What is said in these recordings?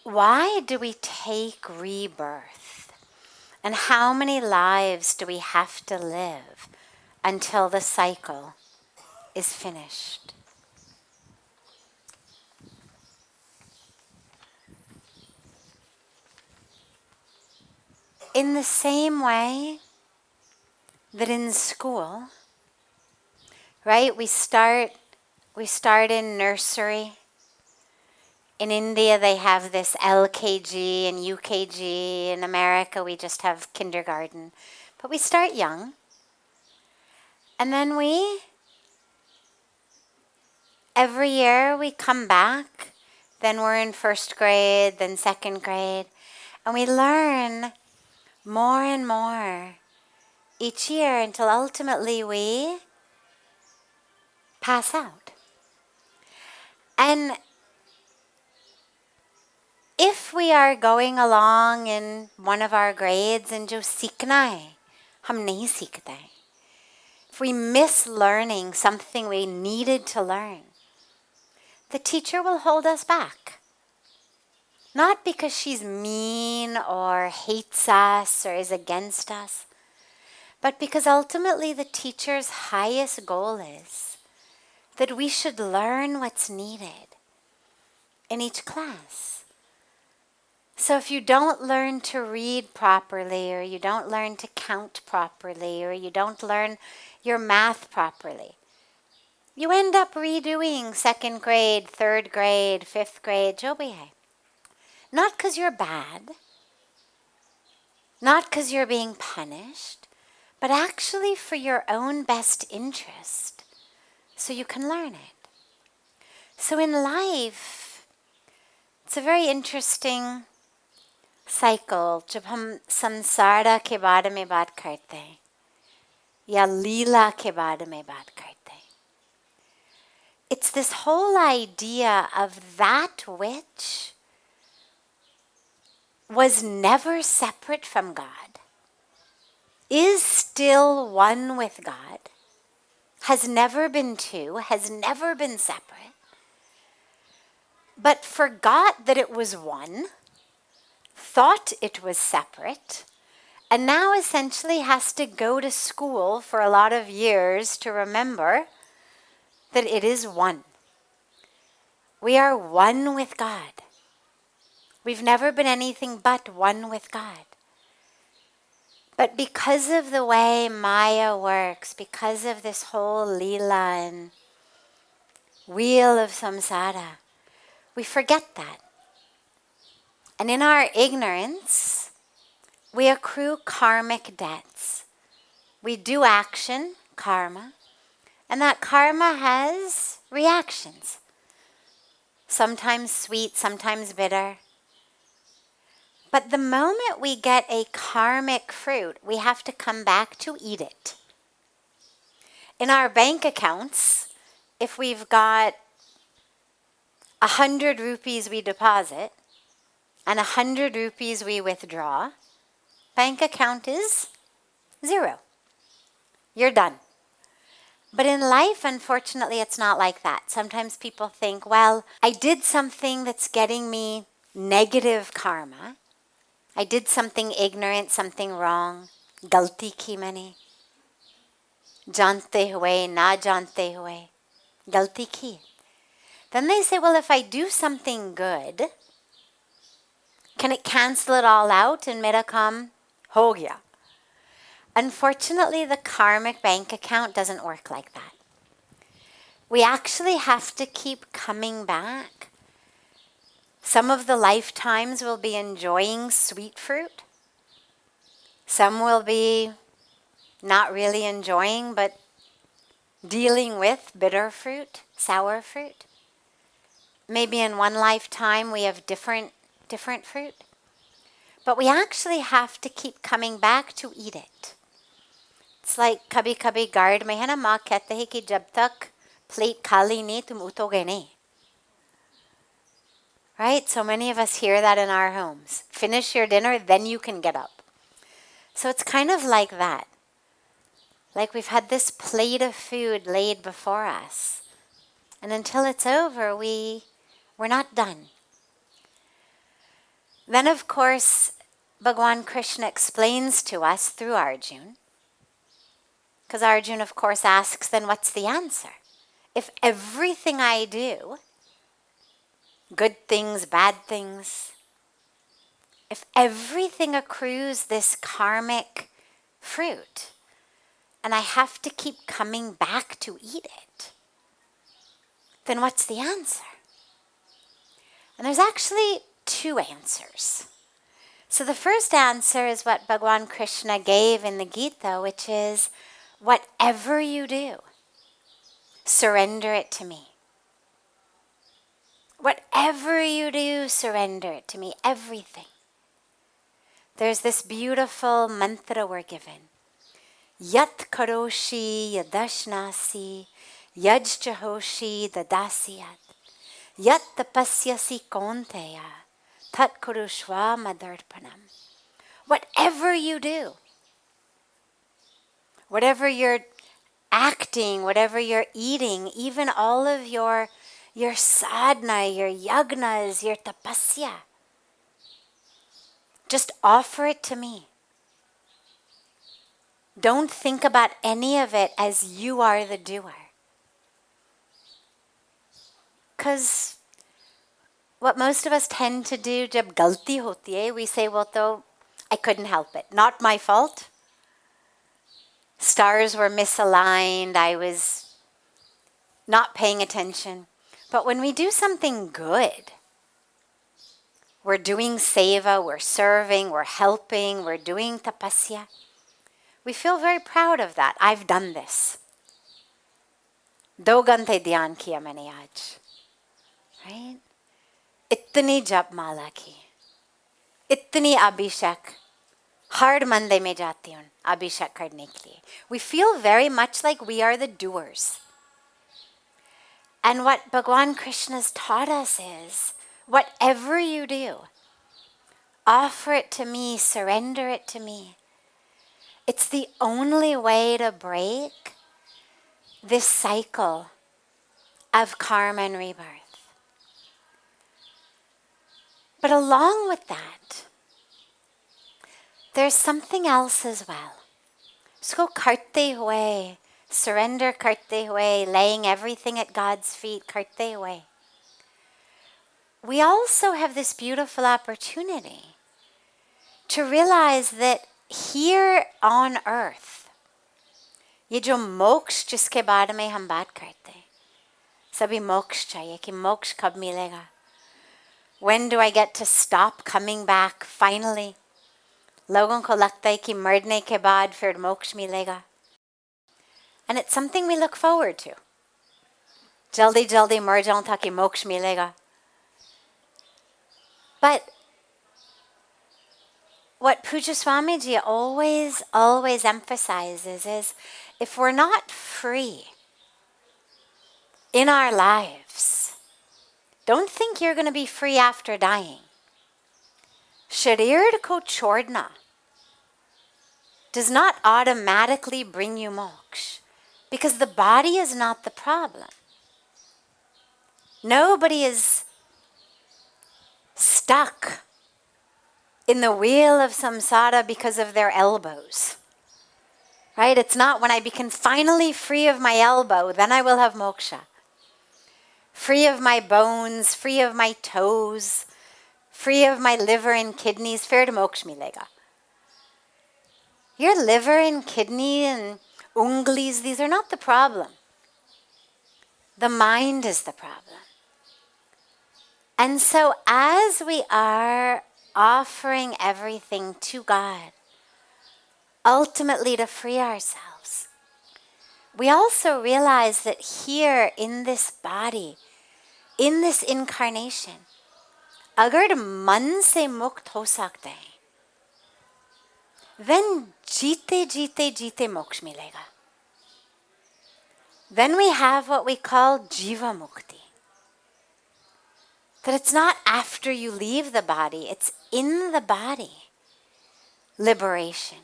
why do we take rebirth? And how many lives do we have to live until the cycle is finished? In the same way that in school, right, we start in nursery. In India, they have this LKG and UKG. In America, we just have kindergarten. But we start young. And then every year we come back. Then we're in first grade, then second grade. And we learn more and more each year until ultimately we pass out. And if we are going along in one of our grades and jo seekhna hai, hum nahi seekhte hain. If we miss learning something we needed to learn, the teacher will hold us back. Not because she's mean or hates us or is against us, but because ultimately the teacher's highest goal is that we should learn what's needed in each class. So if you don't learn to read properly, or you don't learn to count properly, or you don't learn your math properly, you end up redoing second grade, third grade, fifth grade, jo bhi hai. Not because you're bad, not because you're being punished, but actually for your own best interest, so you can learn it. So in life, it's a very interesting cycle. जब हम संसार के बारे में बात करते हैं या लीला के बारे में बात करते हैं, it's this whole idea of that which was never separate from God, is still one with God, has never been two, has never been separate, but forgot that it was one, thought it was separate, and now essentially has to go to school for a lot of years to remember that it is one. We are one with God. We've never been anything but one with God. But because of the way Maya works, because of this whole Leela and wheel of samsara, we forget that. And in our ignorance, we accrue karmic debts. We do action, karma, and that karma has reactions. Sometimes sweet, sometimes bitter. But the moment we get a karmic fruit, we have to come back to eat it. In our bank accounts, if we've got 100 rupees we deposit and 100 rupees we withdraw, bank account is 0. You're done. But in life, unfortunately, it's not like that. Sometimes people think, well, I did something that's getting me negative karma. I did something ignorant, something wrong. Galti ki maine. Jante hue, na jante hue. Galti ki. Then they say, well, if I do something good, can it cancel it all out and mera kaam ho gaya? Unfortunately, the karmic bank account doesn't work like that. We actually have to keep coming back. Some of the lifetimes will be enjoying sweet fruit. Some will be not really enjoying, but dealing with bitter fruit, sour fruit. Maybe in one lifetime we have different fruit. But we actually have to keep coming back to eat it. It's like kabhi guard mein hai na, maa kehte hai ki jab tak plate khali nahi tum utoge nahi. Right? So many of us hear that in our homes. Finish your dinner, then you can get up. So it's kind of like that. Like we've had this plate of food laid before us. And until it's over, we're not done. Then, of course, Bhagwan Krishna explains to us through Arjuna, because Arjuna, of course, asks, then what's the answer? If everything I do, good things, bad things, if everything accrues this karmic fruit, and I have to keep coming back to eat it, then what's the answer? And there's actually two answers. So the first answer is what Bhagwan Krishna gave in the Gita, which is, whatever you do, surrender it to me. Whatever you do, surrender it to me, everything. There's this beautiful mantra we're given. Yat karoshi yadashnasi, yaj chahoshi dadasiyat, yat tapasyasi konteya, tat kurushva madarpanam. Whatever you do, whatever you're acting, whatever you're eating, even all of your sadhana, your yagnas, your tapasya, just offer it to me. Don't think about any of it as you are the doer. Because what most of us tend to do, jab galti hoti hai, we say, well, though, I couldn't help it. Not my fault. Stars were misaligned. I was not paying attention. But when we do something good, we're doing seva, we're serving, we're helping, we're doing tapasya, we feel very proud of that. I've done this. Do gante dhyan kiya maine aaj. Right? Itni jap mala ki. Itni abhishek. Hard Monday mein jati hun abhishek karne ke liye. We feel very much like we are the doers. And what Bhagwan Krishna's taught us is, whatever you do, offer it to me, surrender it to me. It's the only way to break this cycle of karma and rebirth. But along with that, there's something else as well. Usko karte hue, surrender karte hue, laying everything at God's feet, karte hue. We also have this beautiful opportunity to realize that here on earth, ये जो मोक्ष जिसके बारे में हम बात करते हैं, सभी मोक्ष चाहिए कि मोक्ष कब मिलेगा? When do I get to stop coming back finally? लोगों को लगता है कि मरने के बाद फिर मोक्ष मिलेगा. And it's something we look forward to. जल्दी जल्दी मर जाऊं ताकि मोक्ष मिलेगा. But what Puja Swamiji always emphasizes is, if we're not free in our lives, don't think you're going to be free after dying. Sharir ko chhodna does not automatically bring you moksha, because the body is not the problem. Nobody is stuck in the wheel of samsara because of their elbows. Right? It's not when I become finally free of my elbow, then I will have moksha. Free of my bones, free of my toes, free of my liver and kidneys, fir moksha milega. Your liver and kidney and unglis, these are not the problem. The mind is the problem. And so as we are offering everything to God, ultimately to free ourselves, we also realize that here in this body, in this incarnation, agar man se mukt ho sakte hain, then jeete moksha milega. Then we have what we call jiva mukti. That it's not after you leave the body, it's in the body liberation,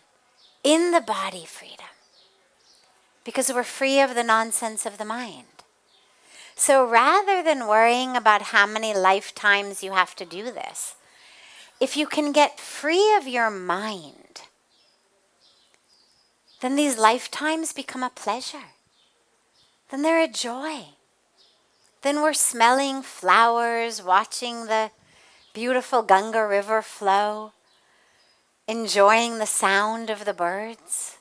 in the body freedom. Because we're free of the nonsense of the mind. So rather than worrying about how many lifetimes you have to do this, if you can get free of your mind, then these lifetimes become a pleasure. Then they're a joy. Then we're smelling flowers, watching the beautiful Ganga River flow, enjoying the sound of the birds.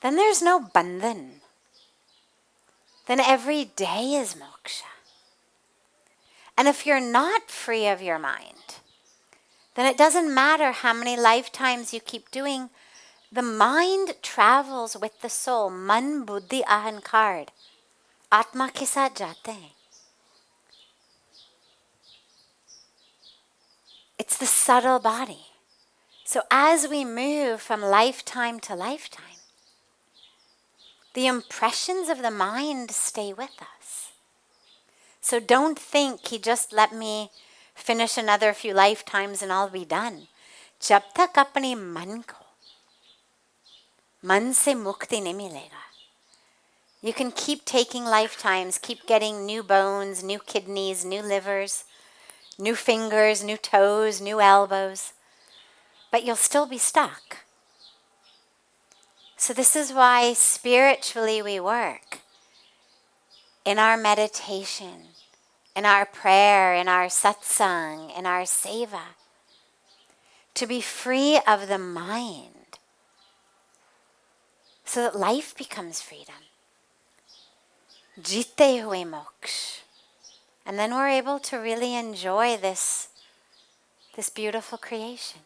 Then there's no bandhan. Then every day is moksha. And if you're not free of your mind, then it doesn't matter how many lifetimes you keep doing. The mind travels with the soul. Man, buddhi, ahankar. Atma ke saath jate hain. It's the subtle body. So as we move from lifetime to lifetime, the impressions of the mind stay with us. So don't think he just let me finish another few lifetimes and I'll be done. Jab tak apne man ko, man se mukti nahi milega. You can keep taking lifetimes, keep getting new bones, new kidneys, new livers, new fingers, new toes, new elbows, but you'll still be stuck. So this is why spiritually we work. In our meditation, in our prayer, in our satsang, in our seva, to be free of the mind so that life becomes freedom. Jite hue moksha. And then we're able to really enjoy this beautiful creation.